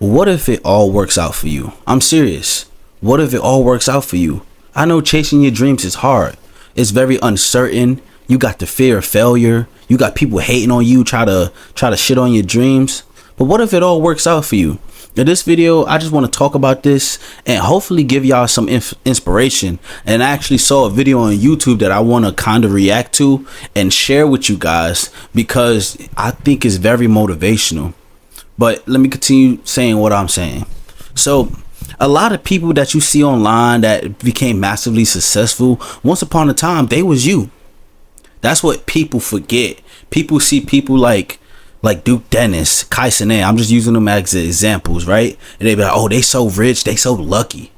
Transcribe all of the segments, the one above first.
What if it all works out for you? I'm serious. What if it all works out for you? I know chasing your dreams is hard. It's very uncertain. You got the fear of failure. You got people hating on you, try to shit on your dreams. But what if it all works out for you? In this video, I just want to talk about this and hopefully give y'all some inspiration. And I actually saw a video on YouTube that I want to kind of react to and share with you guys because I think it's very motivational. But let me continue saying what I'm saying. So a lot of people that you see online that became massively successful, once upon a time, they was you. That's what people forget. People see people like Duke Dennis, Kai Cenat. I'm just using them as examples, right? And they be like, oh, they so rich, they so lucky.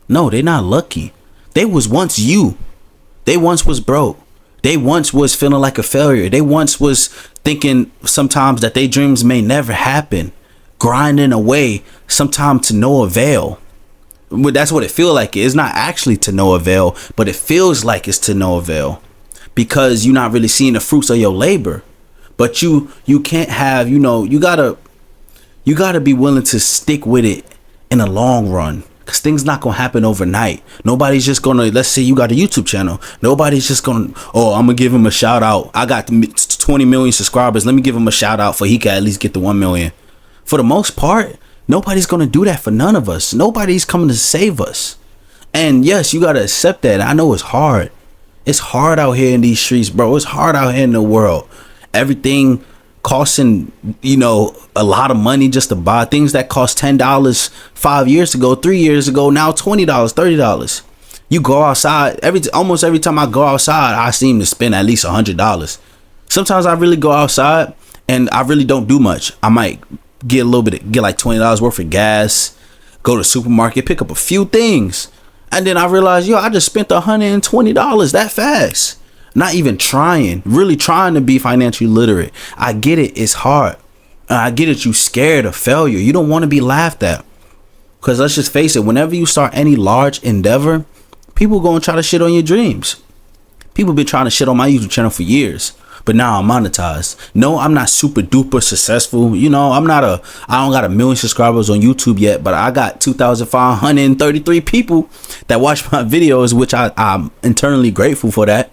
No, they not lucky. They was once you. They once was broke. They once was feeling like a failure. They once was thinking sometimes that their dreams may never happen. Grinding away, sometimes to no avail. But that's what it feels like. It's not actually to no avail, but it feels like it's to no avail. Because you're not really seeing the fruits of your labor. But you can't have, you gotta be willing to stick with it in the long run. Because things not gonna happen overnight. Nobody's just gonna, let's say you got a YouTube channel. Nobody's just gonna, oh, I'm gonna give him a shout out. I got 20 million subscribers. Let me give him a shout out for he can at least get the 1 million. For the most part, nobody's gonna do that for none of us. Nobody's coming to save us. And yes, you gotta accept that. I know it's hard. It's hard out here in these streets, bro. It's hard out here in the world. Everything costing, a lot of money just to buy things that cost $10 5 years ago, 3 years ago, now $20, $30. You go outside, almost every time I go outside, I seem to spend at least $100. Sometimes I really go outside and I really don't do much. I might get like $20 worth of gas, go to the supermarket, pick up a few things. And then I realized, I just spent $120 that fast. Not even really trying to be financially literate. I get it. It's hard. I get it. You scared of failure. You don't want to be laughed at. Because let's just face it. Whenever you start any large endeavor, people going to try to shit on your dreams. People been trying to shit on my YouTube channel for years. But now I'm monetized. No, I'm not super duper successful. I don't got 1 million subscribers on YouTube yet, but I got 2,533 people that watch my videos, which I'm internally grateful for that.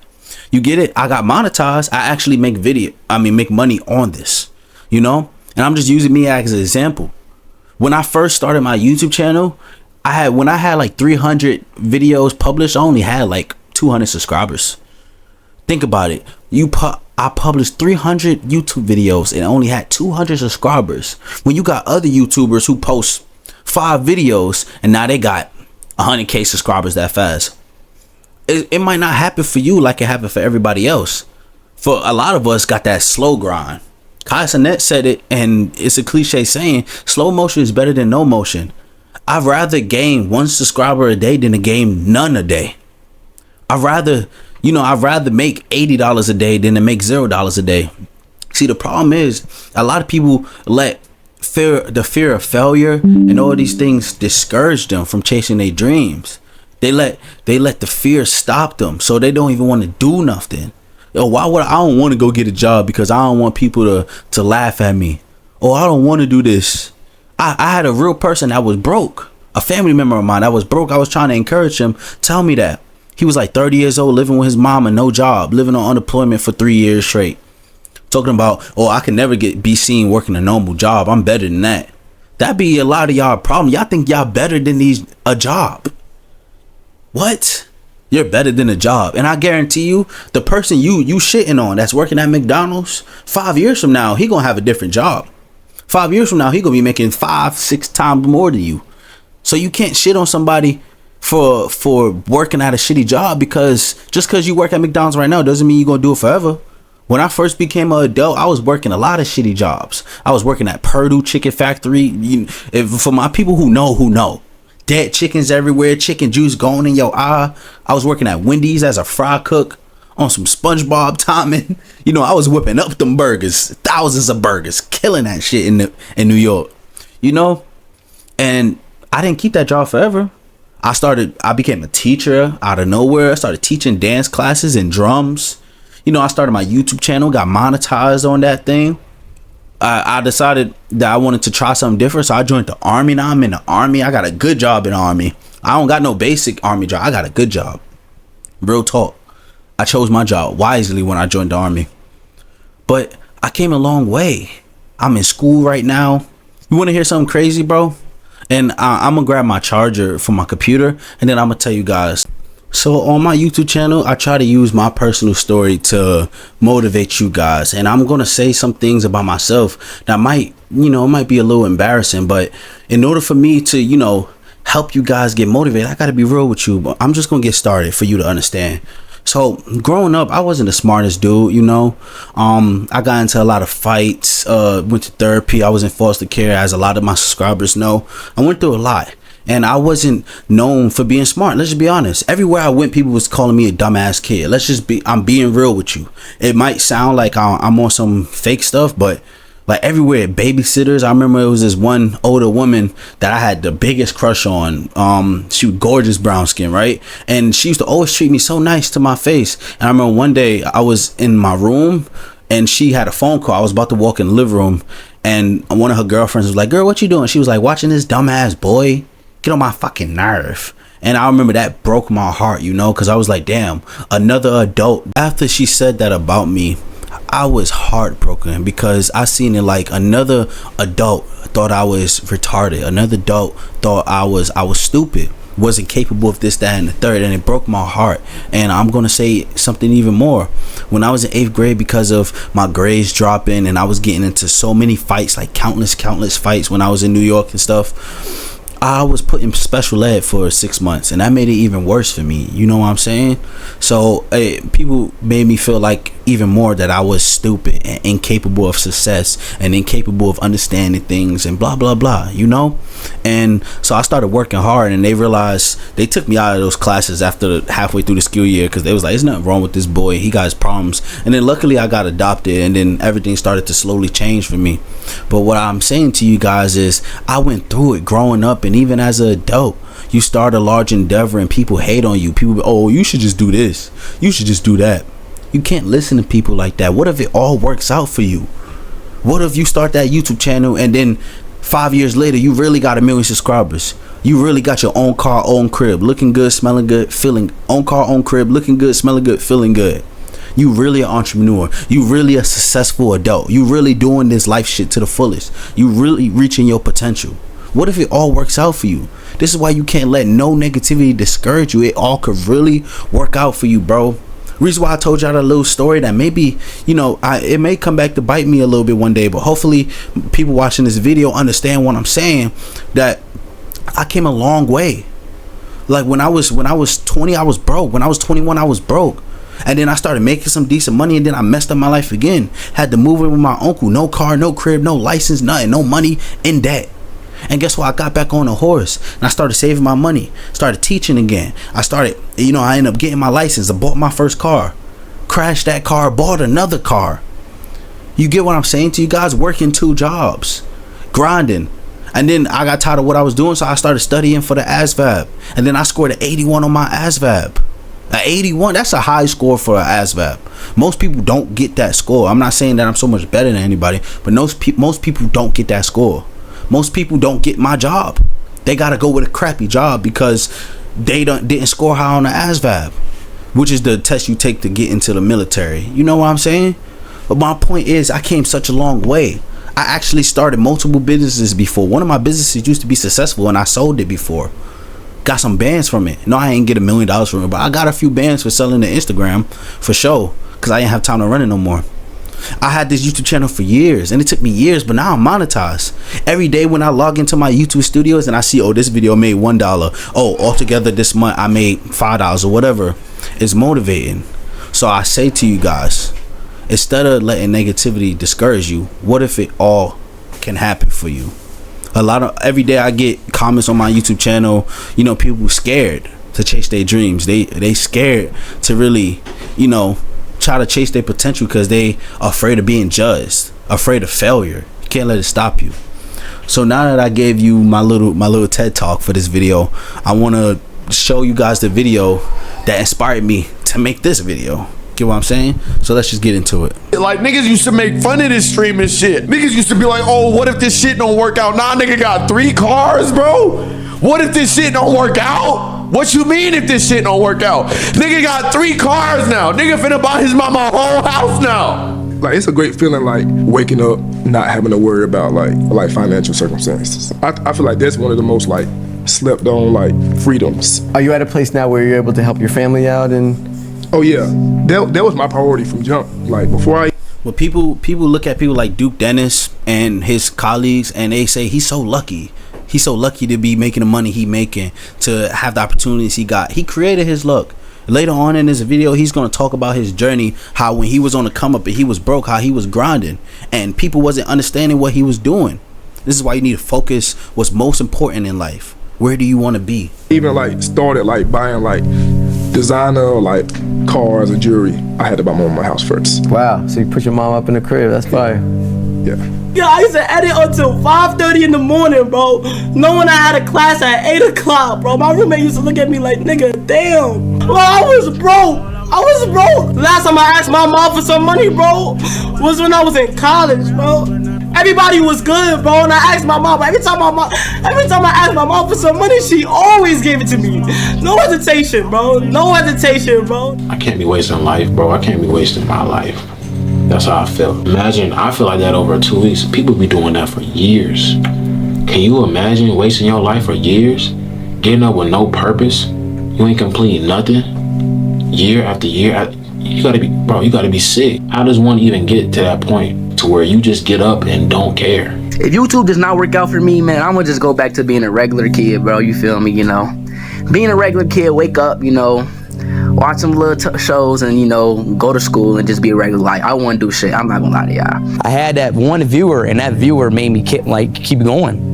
You get it? I got monetized. I actually make money on this, and I'm just using me as an example. When I first started my YouTube channel, when I had like 300 videos published, I only had like 200 subscribers. Think about it. I published 300 YouTube videos and only had 200 subscribers. When you got other YouTubers who post 5 videos and now they got 100K subscribers that fast. It might not happen for you like it happened for everybody else. For a lot of us got that slow grind. Kai Cenat said it, and it's a cliche saying, slow motion is better than no motion. I'd rather gain 1 subscriber a day than to gain none a day. I'd rather make $80 a day than to make $0 a day. See, the problem is a lot of people let the fear of failure and all these things discourage them from chasing their dreams. They let the fear stop them, so they don't even want to do nothing. I don't want to go get a job because I don't want people to laugh at me. I don't want to do this. I had a real person that was broke, a family member of mine that was broke. I was trying to encourage him, tell me that. He was like 30 years old, living with his mom and no job, living on unemployment for 3 years straight. Talking about, I can never be seen working a normal job. I'm better than that. That be a lot of y'all problem. Y'all think y'all better than a job. What? You're better than a job. And I guarantee you, the person you shitting on that's working at McDonald's, 5 years from now, he gonna have a different job. 5 years from now, he gonna be making 5-6 times more than you. So you can't shit on somebody for working at a shitty job, because just because you work at McDonald's right now doesn't mean you're gonna do it forever. When I first became an adult, I was working a lot of shitty jobs. I was working at Purdue Chicken Factory. For my people who know. Dead chickens everywhere, chicken juice going in your eye. I was working at Wendy's as a fry cook on some SpongeBob timing. I was whipping up them burgers, thousands of burgers, killing that shit in New York. And I didn't keep that job forever. I became a teacher out of nowhere. I started teaching dance classes and drums. I started my YouTube channel, got monetized on that thing. I decided that I wanted to try something different, so I joined the army. Now I'm in the army. I got a good job in the army. I don't got no basic army job. I got a good job. Real talk. I chose my job wisely when I joined the army. But I came a long way. I'm in school right now. You want to hear something crazy, bro? And I'm going to grab my charger for my computer, and then I'm going to tell you guys. So on my YouTube channel, I try to use my personal story to motivate you guys. And I'm going to say some things about myself that might, it might be a little embarrassing. But in order for me to, help you guys get motivated, I got to be real with you. But I'm just going to get started for you to understand. So growing up, I wasn't the smartest dude, I got into a lot of fights, went to therapy. I was in foster care, as a lot of my subscribers know. I went through a lot. And I wasn't known for being smart. Let's just be honest. Everywhere I went, people was calling me a dumbass kid. I'm being real with you. It might sound like I'm on some fake stuff, but like everywhere, babysitters. I remember it was this one older woman that I had the biggest crush on. She was gorgeous, brown skin, right? And she used to always treat me so nice to my face. And I remember one day I was in my room and she had a phone call. I was about to walk in the living room and one of her girlfriends was like, "Girl, what you doing?" She was like, "Watching this dumbass boy get on my fucking nerve." And I remember that broke my heart, because I was like, damn, another adult. After she said that about me, I was heartbroken because I seen it like another adult thought I was retarded. Another adult thought I was stupid, wasn't capable of this, that, and the third, and it broke my heart. And I'm gonna say something even more. When I was in 8th grade, because of my grades dropping and I was getting into so many fights, like countless fights when I was in New York and stuff, I was put in special ed for 6 months, and that made it even worse for me. You know what I'm saying? So people made me feel like even more that I was stupid and incapable of success and incapable of understanding things and blah blah blah, and so I started working hard, and they realized, they took me out of those classes after halfway through the school year because they was like, there's nothing wrong with this boy, he got his problems. And then luckily I got adopted, and then everything started to slowly change for me. But what I'm saying to you guys is I went through it growing up, and even as an adult. You start a large endeavor and people hate on you. People, oh, you should just do this, you should just do that. You can't listen to people like that. What if it all works out for you? What if you start that YouTube channel and then 5 years later you really got 1 million subscribers? You really got your own car, own crib, looking good, smelling good, feeling, own car, own crib, looking good, smelling good, feeling good. You really an entrepreneur. You really a successful adult. You really doing this life shit to the fullest. You really reaching your potential. What if it all works out for you? This is why you can't let no negativity discourage you. It all could really work out for you, bro. Reason why I told y'all that little story, that maybe, it may come back to bite me a little bit one day, but hopefully people watching this video understand what I'm saying, that I came a long way. Like when I was 20, I was broke. When I was 21, I was broke. And then I started making some decent money, and then I messed up my life again. Had to move in with my uncle. No car, no crib, no license, nothing, no money, in debt. And guess what? I got back on a horse and I started saving my money, started teaching again. I ended up getting my license. I bought my first car, crashed that car, bought another car. You get what I'm saying to you guys? Working 2 jobs, grinding. And then I got tired of what I was doing, so I started studying for the ASVAB. And then I scored an 81 on my ASVAB. An 81, that's a high score for an ASVAB. Most people don't get that score. I'm not saying that I'm so much better than anybody, but most people don't get that score. Most people don't get my job. They gotta go with a crappy job because they didn't score high on the ASVAB, which is the test you take to get into the military. You know what I'm saying? But my point is, I came such a long way. I actually started multiple businesses before. One of my businesses used to be successful, and I sold it before. Got some bands from it. No, I ain't get $1 million from it, but I got a few bands for selling to Instagram for sure, because I didn't have time to run it no more. I had this YouTube channel for years, and it took me years, but now I'm monetized. Every day when I log into my YouTube studios and I see, oh, this video made $1. Oh, altogether this month I made $5 or whatever. It's motivating. So I say to you guys, instead of letting negativity discourage you, what if it all can happen for you? Every day I get comments on my YouTube channel, people scared to chase their dreams. They scared to really, try to chase their potential because they are afraid of being judged, afraid of failure. You can't let it stop you. So now that I gave you my little TED talk for this video, I want to show you guys the video that inspired me to make this video. Get what I'm saying? So let's just get into it. Like, niggas used to make fun of this streaming shit. Niggas used to be like, oh, what if this shit don't work out? Nah, nigga got 3 cars, bro. What if this shit don't work out? What you mean if this shit don't work out? Nigga got 3 cars now. Nigga finna buy his mama a whole house now. Like, it's a great feeling, like waking up not having to worry about like financial circumstances. I feel like that's one of the most like slept on like freedoms. Are you at a place now where you're able to help your family out? And oh yeah, that was my priority from jump. Like before I. Well, people look at people like Duke Dennis and his colleagues, and they say he's so lucky. He's so lucky to be making the money he making, to have the opportunities he got. He created his luck. Later on in this video, he's going to talk about his journey, how when he was on the come up and he was broke, how he was grinding and people wasn't understanding what he was doing. This is why you need to focus what's most important in life. Where do you want to be? Even like started like buying like designer like cars and jewelry. I had to buy my house first. wow, so you put your mom up in the crib. That's fire. Yeah. Yeah, I used to edit until 5:30 in the morning, bro. Knowing I had a class at 8 o'clock, bro. My roommate used to look at me like, nigga, damn. Bro, I was broke. Last time I asked my mom for some money, bro, was when I was in college, bro. Everybody was good, bro, and I asked my mom. Every time I asked my mom for some money, she always gave it to me. No hesitation, bro. I can't be wasting life, bro. I can't be wasting my life. That's how I feel. Imagine, I feel like that over 2 weeks. People be doing that for years. Can you imagine wasting your life for years? Getting up with no purpose? You ain't completing nothing? Year after year? You gotta be sick. How does one even get to that point to where you just get up and don't care? If YouTube does not work out for me, man, I'm gonna just go back to being a regular kid, bro. You feel me, you know? Being a regular kid, wake up, you know, watch some little shows and, you know, go to school and just be a regular life. I wouldn't do shit. I'm not gonna lie to y'all. I had that one viewer, and that viewer made me keep going.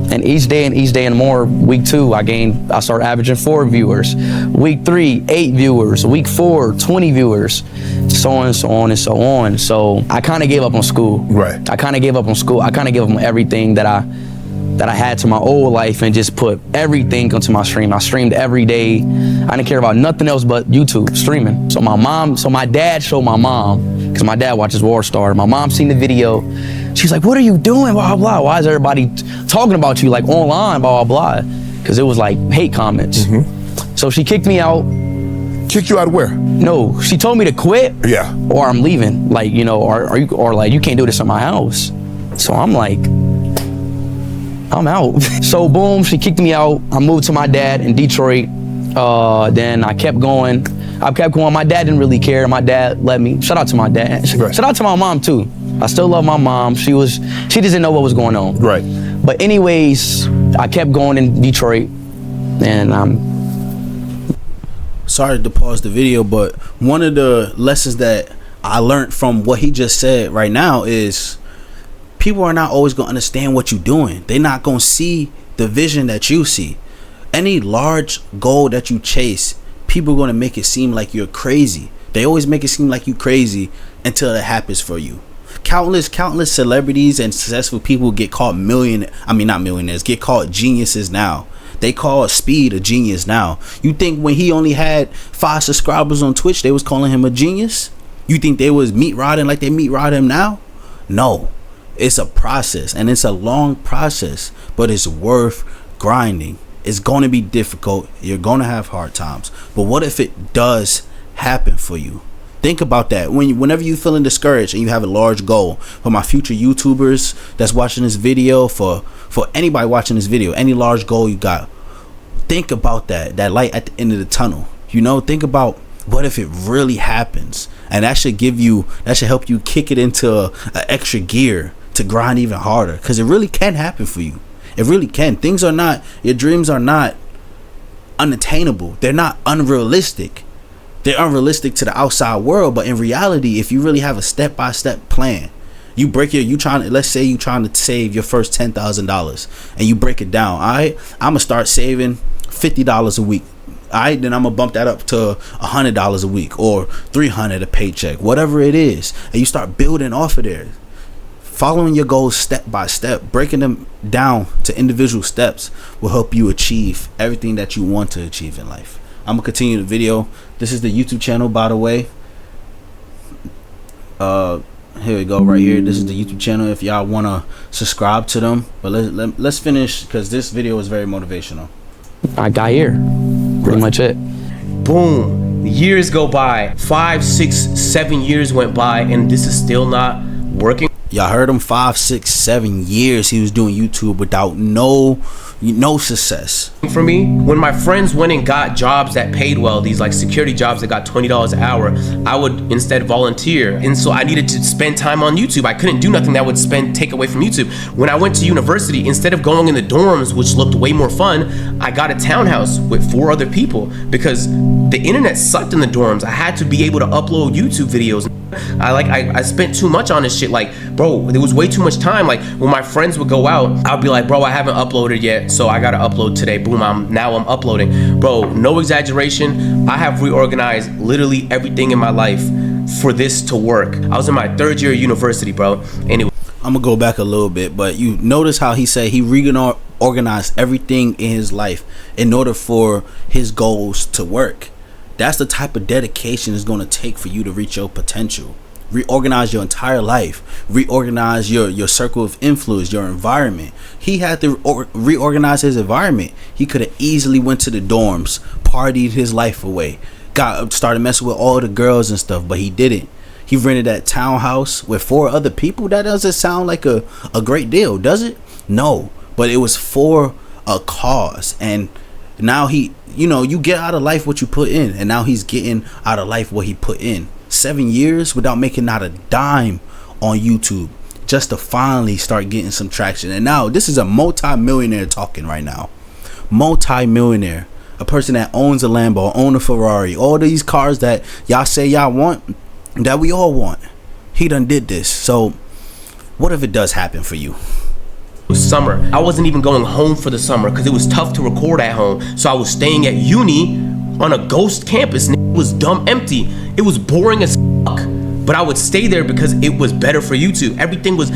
And each day and more, week 2, I started averaging 4 viewers. Week 3, 8 viewers. Week 4, 20 viewers. So on and so on and so on. So I kind of gave up on school. Right. I kind of gave up on everything that I had to my old life and just put everything onto my stream. I streamed every day. I didn't care about nothing else but YouTube streaming. So my dad showed my mom, because my dad watches War Star. My mom seen the video. She's like, what are you doing, blah, blah, blah. Why is everybody talking about you like online, blah, blah, blah. Because it was like hate comments. Mm-hmm. So she kicked me out. Kick you out of where? No, she told me to quit. Yeah. Or I'm leaving. Like, you know, or like, you can't do this in my house. So I'm like, I'm out. So boom, she kicked me out. I moved to my dad in Detroit. Then I kept going. My dad didn't really care. My dad let me. Shout out to my dad. Right. Shout out to my mom too. I still love my mom. She didn't know what was going on. Right. But anyways, I kept going in Detroit, and sorry to pause the video, but one of the lessons that I learned from what he just said right now is people are not always going to understand what you're doing. They're not going to see the vision that you see. Any large goal that you chase, people are going to make it seem like you're crazy. They always make it seem like you're crazy until it happens for you. Countless celebrities and successful people get called get called geniuses now. They call Speed a genius now. You think when he only had 5 subscribers on Twitch, they was calling him a genius? You think they was meat rodding like they meat rod him now? No. It's a process, and it's a long process, but it's worth grinding. It's going to be difficult. You're going to have hard times. But what if it does happen for you? Think about that. Whenever you're feeling discouraged and you have a large goal, for my future YouTubers that's watching this video, for anybody watching this video, any large goal you got, think about that light at the end of the tunnel. You know, think about what if it really happens, and that should help you kick it into an extra gear to grind even harder, because it really can happen for you. It really can. Your dreams are not unattainable. They're not unrealistic. They're unrealistic to the outside world, but in reality, if you really have a step-by-step plan, let's say you're trying to save your first $10,000, and you break it down. All right, I'm gonna start saving $50 a week. All right, then I'm gonna bump that up to $100 a week, or $300 a paycheck, whatever it is, and you start building off of there. Following your goals step by step, breaking them down to individual steps, will help you achieve everything that you want to achieve in life. I'm gonna continue the video. This is the YouTube channel, by the way. Here we go, right here. This is the YouTube channel if y'all want to subscribe to them. But let's finish, because this video is very motivational. I got here. Pretty much it. Boom. Years go by. 5, 6, 7 years went by, and this is still not working. Y'all heard him. 5, 6, 7 years he was doing YouTube without no success. For me, when my friends went and got jobs that paid well, these like security jobs that got $20 an hour, I would instead volunteer. And so I needed to spend time on YouTube. I couldn't do nothing that would take away from YouTube. When I went to university, instead of going in the dorms, which looked way more fun, I got a townhouse with 4 other people because the internet sucked in the dorms. I had to be able to upload YouTube videos. I spent too much on this shit. Like, bro, there was way too much time. Like, when my friends would go out, I'd be like, bro, I haven't uploaded yet, so I gotta upload today. Boom, I'm uploading. Bro, no exaggeration, I have reorganized literally everything in my life for this to work. I was in my 3rd year of university, bro, and I'm gonna go back a little bit, but you notice how he said he reorganized everything in his life in order for his goals to work. That's the type of dedication it's going to take for you to reach your potential. Reorganize your entire life. Reorganize your circle of influence, your environment. He had to reorganize his environment. He could have easily went to the dorms, partied his life away, started messing with all the girls and stuff, but he didn't. He rented that townhouse with 4 other people. That doesn't sound like a great deal, does it? No, but it was for a cause. And now you get out of life what you put in, and now he's getting out of life what he put in. 7 years without making not a dime on YouTube, just to finally start getting some traction. And now this is a multi-millionaire talking right now. Multi-millionaire, a person that owns a Lambo, own a Ferrari, all these cars that y'all say y'all want, that we all want. He done did this. So what if it does happen for you? Summer, I wasn't even going home for the summer because it was tough to record at home. So I was staying at uni on a ghost campus. It was dumb empty. It was boring as fuck, but I would stay there because it was better for YouTube. Everything was,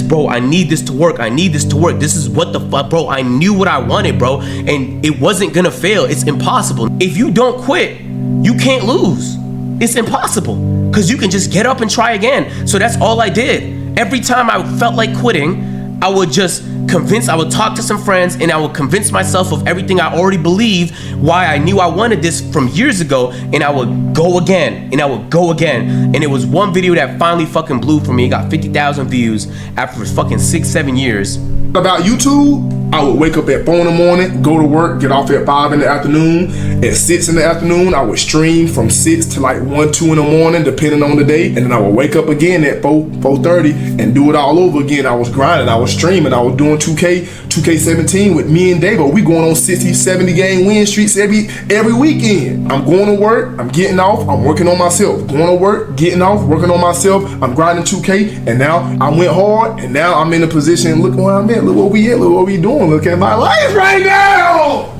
bro, I need this to work. I need this to work. This is what the fuck, bro. I knew what I wanted, bro, and it wasn't gonna fail. It's impossible. If you don't quit, you can't lose. It's impossible because you can just get up and try again. So that's all I did. Every time I felt like quitting, I would talk to some friends and I would convince myself of everything I already believed, why I knew I wanted this from years ago, and I would go again, and I would go again. And it was one video that finally fucking blew for me. It got 50,000 views after fucking 6-7 years. About YouTube, I would wake up at 4 in the morning, go to work, get off at 5 in the afternoon. At 6 in the afternoon, I would stream from 6 to like 1, 2 in the morning, depending on the day. And then I would wake up again at 4:30 and do it all over again. I was grinding, I was streaming, I was doing 2K17 with me and Davo. We going on 60, 70 game win streaks every weekend. I'm going to work, I'm getting off, I'm working on myself. Going to work, getting off, working on myself. I'm grinding 2K, and now I went hard, and now I'm in a position. Look where I'm at, look what we at, look what we doing. Look at my life right now.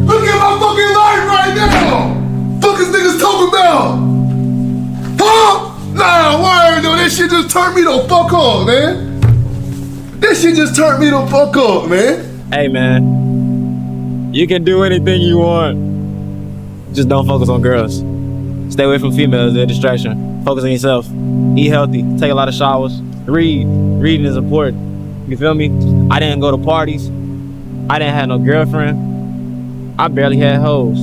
Look at my fucking life right now. Fuck is niggas talking about? Huh? Nah, why though? That shit just turned me the fuck up, man. That shit just turned me the fuck up, man. Hey, man. You can do anything you want. Just don't focus on girls. Stay away from females, they're a distraction. Focus on yourself. Eat healthy. Take a lot of showers. Read. Reading is important. You feel me? I didn't go to parties. I didn't have no girlfriend. I barely had hoes.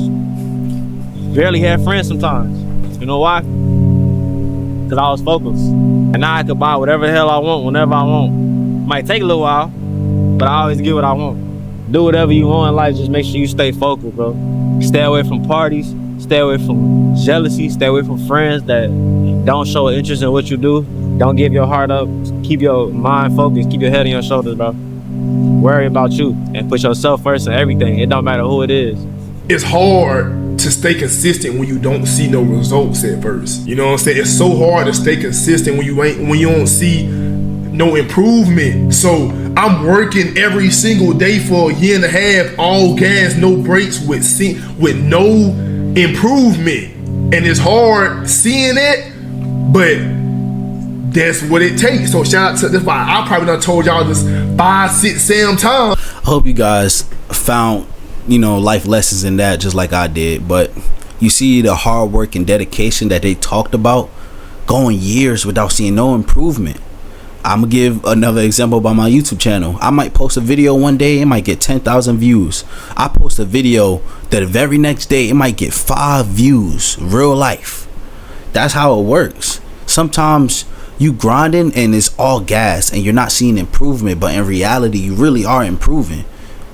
Barely had friends sometimes. You know why? Because I was focused. And now I could buy whatever the hell I want whenever I want. Might take a little while, but I always get what I want. Do whatever you want in life, just make sure you stay focused, bro. Stay away from parties. Stay away from jealousy. Stay away from friends that don't show interest in what you do. Don't give your heart up. Keep your mind focused. Keep your head on your shoulders, bro. Worry about you and put yourself first in everything. It don't matter who it is. It's hard to stay consistent when you don't see no results at first. You know what I'm saying? It's so hard to stay consistent when you don't see no improvement. So I'm working every single day for a year and a half, all gas, no brakes, with no improvement. And it's hard seeing it, but that's what it takes. So shout out to, that's why I probably done told y'all this 5, 6, 7 times. I hope you guys found, life lessons in that, just like I did. But you see the hard work and dedication that they talked about, going years without seeing no improvement. I'm gonna give another example about my YouTube channel. I might post a video one day, it might get 10,000 views. I post a video the very next day, it might get 5 views. Real life. That's how it works. Sometimes you grinding and it's all gas and you're not seeing improvement, but in reality you really are improving.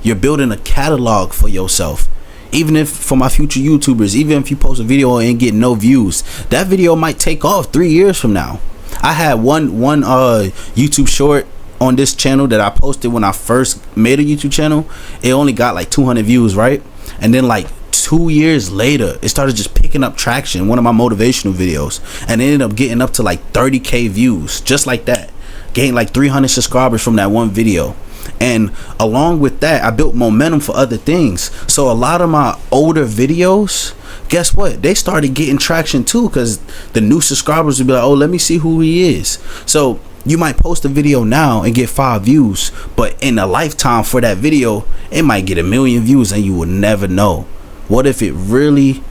You're building a catalog for yourself. Even if, for my future YouTubers, even if you post a video and get no views, that video might take off 3 years from now. I had one YouTube short on this channel that I posted when I first made a YouTube channel. It only got like 200 views, right? And then like 2 years later, it started just picking up traction. One of my motivational videos, and it ended up getting up to like 30k views, just like that. Gained like 300 subscribers from that one video. And along with that, I built momentum for other things. So a lot of my older videos, guess what? They started getting traction too, because the new subscribers would be like, oh, let me see who he is. So you might post a video now and get 5 views, but in a lifetime for that video, it might get 1 million views and you will never know. What if it really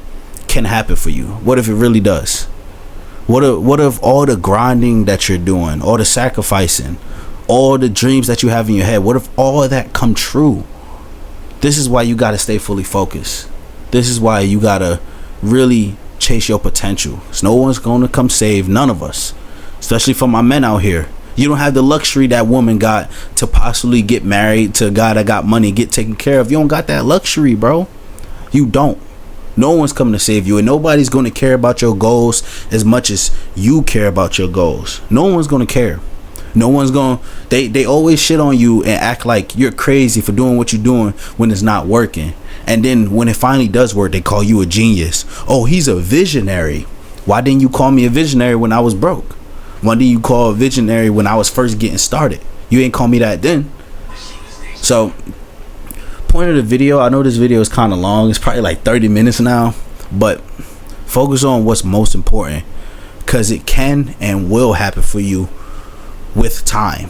can happen for you? What if it really does? What if all the grinding that you're doing, all the sacrificing, all the dreams that you have in your head, what if all of that come true? This is why you got to stay fully focused. This is why you got to really chase your potential. So no one's going to come save none of us, especially for my men out here. You don't have the luxury that woman got to possibly get married to a guy that got money, get taken care of. You don't got that luxury, bro. You don't. No one's coming to save you, and nobody's going to care about your goals as much as you care about your goals. No one's going to care. No one's going to, they always shit on you and act like you're crazy for doing what you're doing when it's not working. And then when it finally does work, they call you a genius. Oh, he's a visionary. Why didn't you call me a visionary when I was broke? Why didn't you call a visionary when I was first getting started? You ain't call me that then. So, point of the video, I know this video is kind of long. It's probably like 30 minutes now. But focus on what's most important, because it can and will happen for you with time.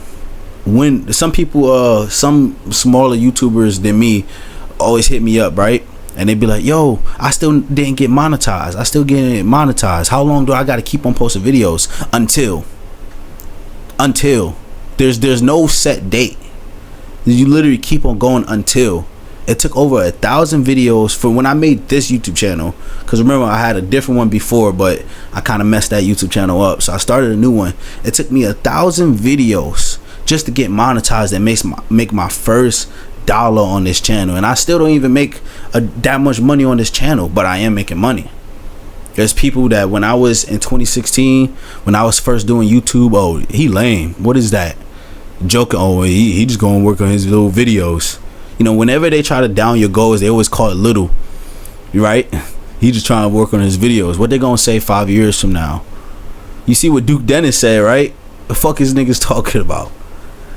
When some people, some smaller YouTubers than me always hit me up, right? And they be like, yo, I still didn't get monetized. I still getting monetized. How long do I got to keep on posting videos? Until there's no set date. You literally keep on going until. It took over 1,000 videos for when I made this YouTube channel, because remember I had a different one before, but I kind of messed that YouTube channel up, so I started a new one. It took me 1,000 videos just to get monetized and make my first dollar on this channel. And I still don't even make that much money on this channel, but I am making money. There's people that when I was in 2016, when I was first doing YouTube, oh, he lame, what is that? Joking, oh, he just gonna work on his little videos. You know, whenever they try to down your goals, they always call it little, right? He just trying to work on his videos. What they gonna say 5 years from now? You see what Duke Dennis said, right? The fuck is niggas talking about?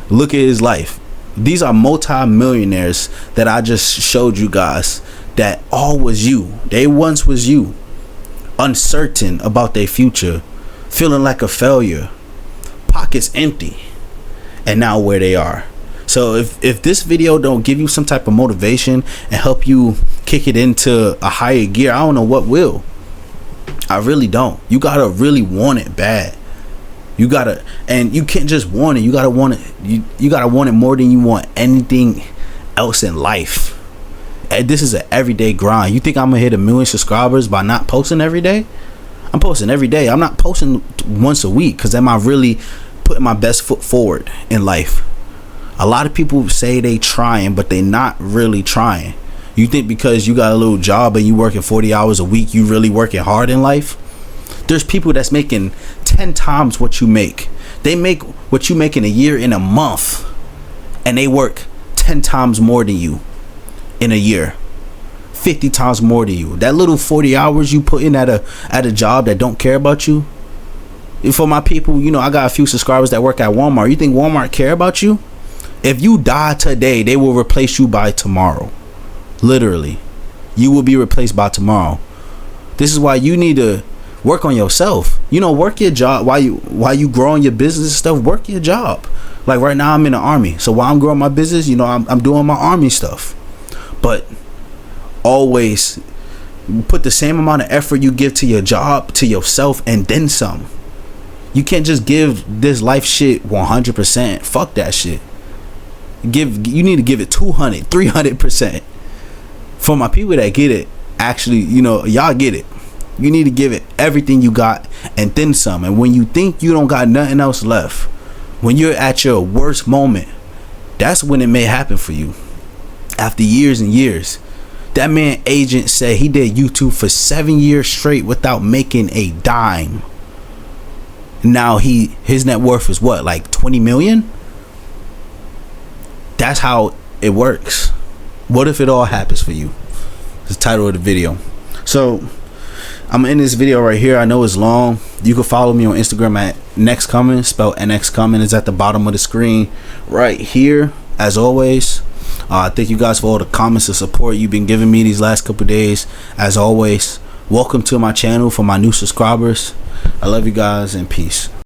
Look at his life. These are multi-millionaires that I just showed you guys that all was you. They once was you. Uncertain about their future, feeling like a failure, pockets empty, and now where they are. So if this video don't give you some type of motivation and help you kick it into a higher gear, I don't know what will. I really don't. You gotta really want it bad. You gotta, and you can't just want it. You gotta want it. You gotta want it more than you want anything else in life. And this is an everyday grind. You think I'm gonna hit 1 million subscribers by not posting every day? I'm posting every day. I'm not posting once a week, because am I really putting my best foot forward in life? A lot of people say they trying, but they not really trying. You think because you got a little job and you working 40 hours a week, you really working hard in life? There's people that's making 10 times what you make. They make what you make in a year in a month, and they work 10 times more than you in a year, 50 times more than you. That little 40 hours you put in at a job that don't care about you. For my people, you know, I got a few subscribers that work at Walmart. You think Walmart care about you? If you die today, they will replace you by tomorrow. Literally, you will be replaced by tomorrow. This is why you need to work on yourself. You know, work your job while you growing your business and stuff. Work your job. Like right now, I'm in the army, so while I'm growing my business, you know, I'm doing my army stuff. But always put the same amount of effort you give to your job to yourself, and then some. You can't just give this life shit 100%. Fuck that shit. You need to give it 200, 300%. For my people that get it, actually, you know, y'all get it. You need to give it everything you got and then some. And when you think you don't got nothing else left, when you're at your worst moment, that's when it may happen for you. After years and years. That man agent said he did YouTube for 7 years straight without making a dime. Now his net worth is what, like 20 million? That's how it works. What if it all happens for you? It's the title of the video. So I'm in this video right here. I know it's long. You can follow me on Instagram at next coming, spelled NX coming, is at the bottom of the screen right here. As always, thank you guys for all the comments and support you've been giving me these last couple days. As always, welcome to my channel for my new subscribers. I love you guys and peace.